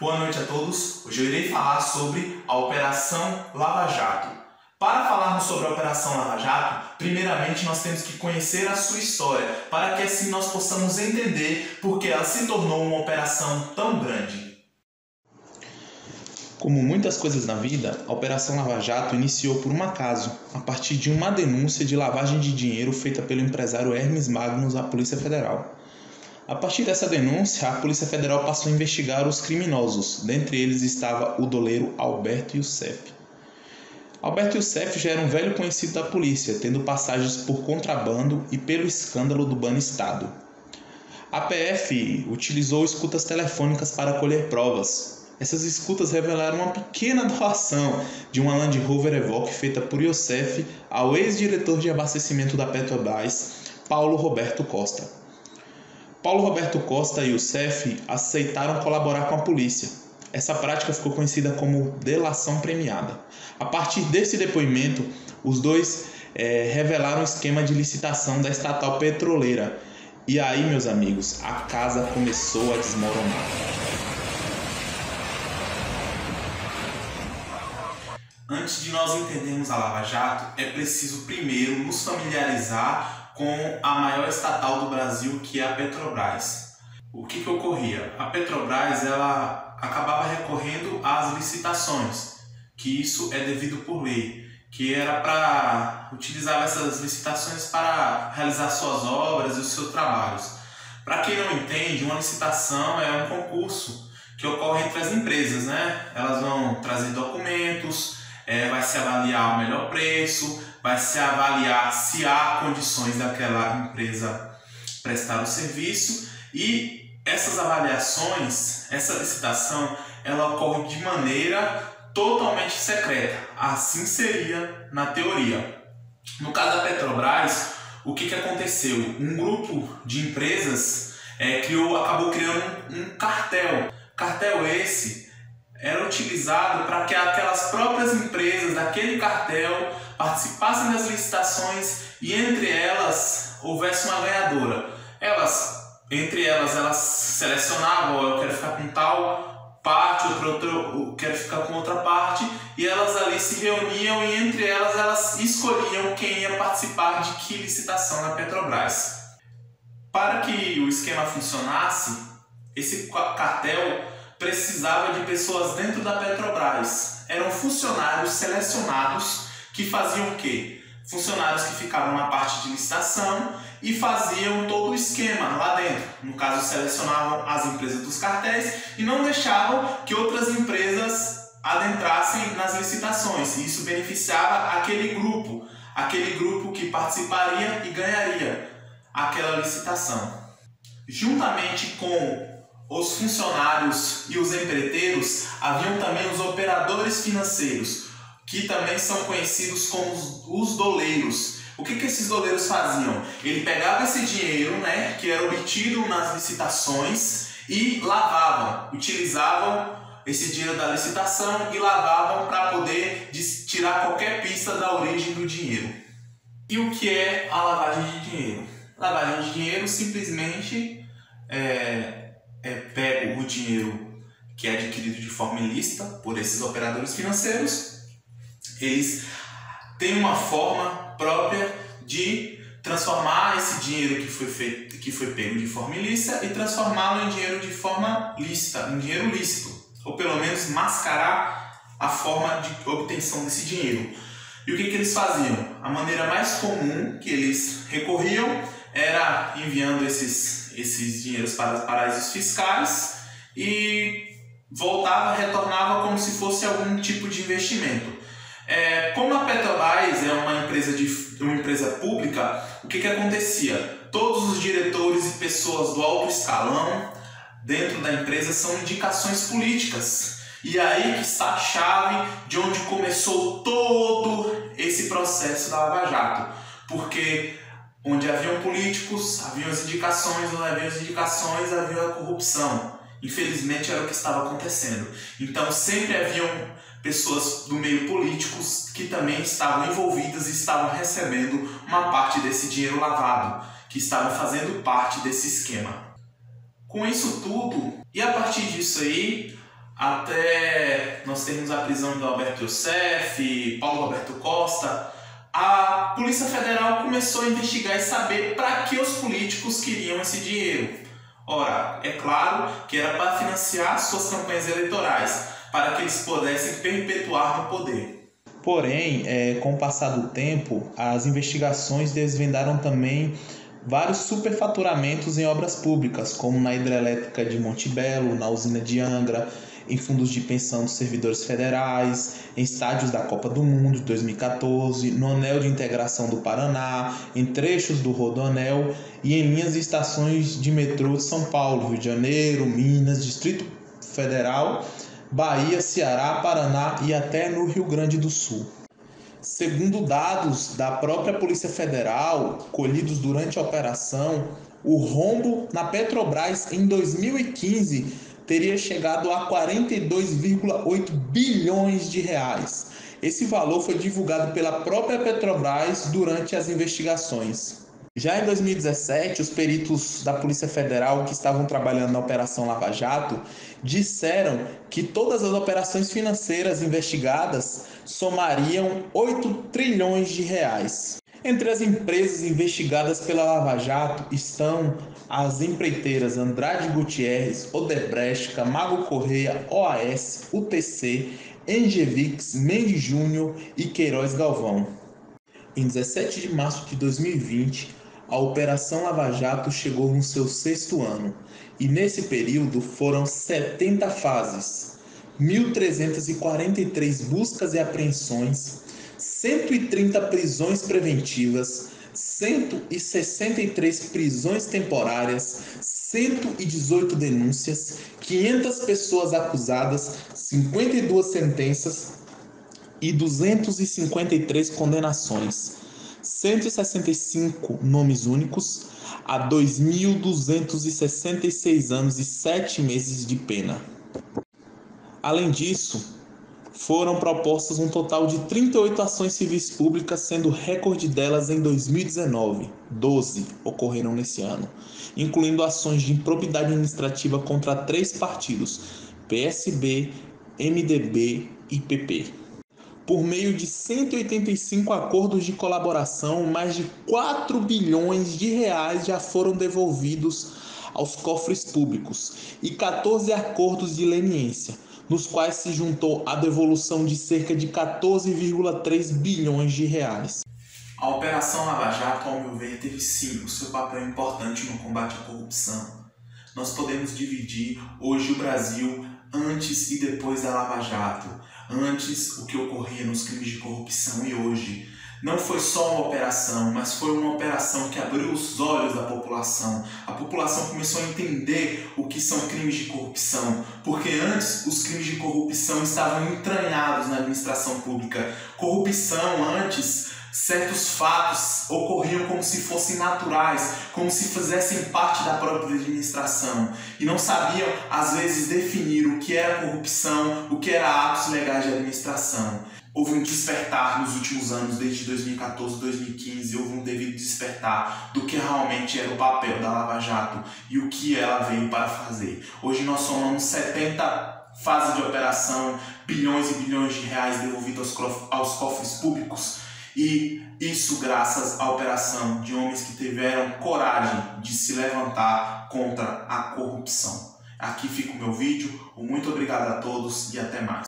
Boa noite a todos. Hoje eu irei falar sobre a Operação Lava Jato. Para falarmos sobre a Operação Lava Jato, primeiramente nós temos que conhecer a sua história, para que assim nós possamos entender por que ela se tornou uma operação tão grande. Como muitas coisas na vida, a Operação Lava Jato iniciou por um acaso, a partir de uma denúncia de lavagem de dinheiro feita pelo empresário Hermes Magnus à Polícia Federal. A partir dessa denúncia, a Polícia Federal passou a investigar os criminosos. Dentre eles estava o doleiro Alberto Youssef. Alberto Youssef já era um velho conhecido da polícia, tendo passagens por contrabando e pelo escândalo do Banestado. A PF utilizou escutas telefônicas para colher provas. Essas escutas revelaram uma pequena doação de uma Land Rover Evoque feita por Youssef ao ex-diretor de abastecimento da Petrobras, Paulo Roberto Costa. Paulo Roberto Costa e Youssef aceitaram colaborar com a polícia. Essa prática ficou conhecida como delação premiada. A partir desse depoimento, os dois revelaram um esquema de licitação da estatal petroleira. E aí, meus amigos, a casa começou a desmoronar. Antes de nós entendermos a Lava Jato, é preciso primeiro nos familiarizar com a maior estatal do Brasil, que é a Petrobras. O que ocorria? A Petrobras ela acabava recorrendo às licitações, que isso é devido por lei, que era para utilizar essas licitações para realizar suas obras e os seus trabalhos. Para quem não entende, uma licitação é um concurso que ocorre entre as empresas, né? Elas vão trazer documentos, vai se avaliar o melhor preço, vai se avaliar se há condições daquela empresa prestar o serviço, e essas avaliações, essa licitação, ela ocorre de maneira totalmente secreta. Assim seria na teoria. No caso da Petrobras, o que aconteceu? Um grupo de empresas acabou criando um cartel. Cartel esse era utilizado para que aquelas próprias empresas daquele cartel participassem das licitações e entre elas houvesse uma ganhadora. Entre elas selecionavam: eu quero ficar com tal parte, outra eu quero ficar com outra parte, e elas ali se reuniam e entre elas escolhiam quem ia participar de que licitação na Petrobras. Para que o esquema funcionasse, esse cartel precisava de pessoas dentro da Petrobras. Eram funcionários selecionados que faziam o quê? Funcionários que ficavam na parte de licitação e faziam todo o esquema lá dentro. No caso, selecionavam as empresas dos cartéis e não deixavam que outras empresas adentrassem nas licitações. E isso beneficiava aquele grupo que participaria e ganharia aquela licitação. Juntamente com os funcionários e os empreiteiros, haviam também os operadores financeiros, que também são conhecidos como os doleiros. O que esses doleiros faziam? Ele pegava esse dinheiro, que era obtido nas licitações, e lavavam, utilizavam esse dinheiro da licitação e lavavam para poder tirar qualquer pista da origem do dinheiro. E o que é a lavagem de dinheiro? Lavagem de dinheiro simplesmente pega o dinheiro que é adquirido de forma ilícita por esses operadores financeiros. Eles têm uma forma própria de transformar esse dinheiro que foi pego de forma ilícita e transformá-lo em dinheiro de forma lícita, em dinheiro lícito, ou pelo menos mascarar a forma de obtenção desse dinheiro. E o que eles faziam? A maneira mais comum que eles recorriam era enviando esses dinheiros para os paraísos fiscais e retornava como se fosse algum tipo de investimento. Como a Petrobras é uma empresa pública, o que acontecia? Todos os diretores e pessoas do alto escalão dentro da empresa são indicações políticas. E aí que está a chave de onde começou todo esse processo da Lava Jato. Porque onde haviam políticos, haviam as indicações, onde haviam as indicações, havia a corrupção. Infelizmente era o que estava acontecendo. Então sempre haviam pessoas do meio políticos que também estavam envolvidas e estavam recebendo uma parte desse dinheiro lavado, que estavam fazendo parte desse esquema. Com isso tudo, e a partir disso aí, até nós termos a prisão do Alberto Youssef, Paulo Roberto Costa, a Polícia Federal começou a investigar e saber para que os políticos queriam esse dinheiro. Ora, é claro que era para financiar suas campanhas eleitorais, para que eles pudessem perpetuar no poder. Porém, com o passar do tempo, as investigações desvendaram também vários superfaturamentos em obras públicas, como na hidrelétrica de Monte Belo, na usina de Angra, em fundos de pensão dos servidores federais, em estádios da Copa do Mundo de 2014, no anel de integração do Paraná, em trechos do Rodoanel e em linhas e estações de metrô de São Paulo, Rio de Janeiro, Minas, Distrito Federal, Bahia, Ceará, Paraná e até no Rio Grande do Sul. Segundo dados da própria Polícia Federal, colhidos durante a operação, o rombo na Petrobras em 2015 teria chegado a 42,8 bilhões de reais. Esse valor foi divulgado pela própria Petrobras durante as investigações. Já em 2017, os peritos da Polícia Federal que estavam trabalhando na Operação Lava Jato disseram que todas as operações financeiras investigadas somariam 8 trilhões de reais. Entre as empresas investigadas pela Lava Jato estão as empreiteiras Andrade Gutierrez, Odebrecht, Camargo Correia, OAS, UTC, Engevix, Mendes Júnior e Queiroz Galvão. Em 17 de março de 2020, a Operação Lava Jato chegou no seu 6º ano e nesse período foram 70 fases, 1.343 buscas e apreensões, 130 prisões preventivas, 163 prisões temporárias, 118 denúncias, 500 pessoas acusadas, 52 sentenças e 253 condenações, 165 nomes únicos a 2.266 anos e 7 meses de pena. Além disso, foram propostas um total de 38 ações civis públicas, sendo recorde delas em 2019. 12 ocorreram nesse ano, incluindo ações de improbidade administrativa contra 3 partidos, PSB, MDB e PP. Por meio de 185 acordos de colaboração, mais de 4 bilhões de reais já foram devolvidos aos cofres públicos e 14 acordos de leniência, nos quais se juntou a devolução de cerca de 14,3 bilhões de reais. A Operação Lava Jato, ao meu ver, teve sim o seu papel importante no combate à corrupção. Nós podemos dividir hoje o Brasil antes e depois da Lava Jato, antes o que ocorria nos crimes de corrupção e hoje. Não foi só uma operação, mas foi uma operação que abriu os olhos da população. A população começou a entender o que são crimes de corrupção, porque antes os crimes de corrupção estavam entranhados na administração pública. Corrupção antes, certos fatos ocorriam como se fossem naturais, como se fizessem parte da própria administração e não sabiam, às vezes, definir o que era corrupção, o que era atos legais de administração. Houve um despertar nos últimos anos, desde 2014, 2015, houve um devido despertar do que realmente era o papel da Lava Jato e o que ela veio para fazer. Hoje nós somamos 70 fases de operação, bilhões e bilhões de reais devolvidos aos cofres públicos, e isso graças à operação de homens que tiveram coragem de se levantar contra a corrupção. Aqui fica o meu vídeo, muito obrigado a todos e até mais.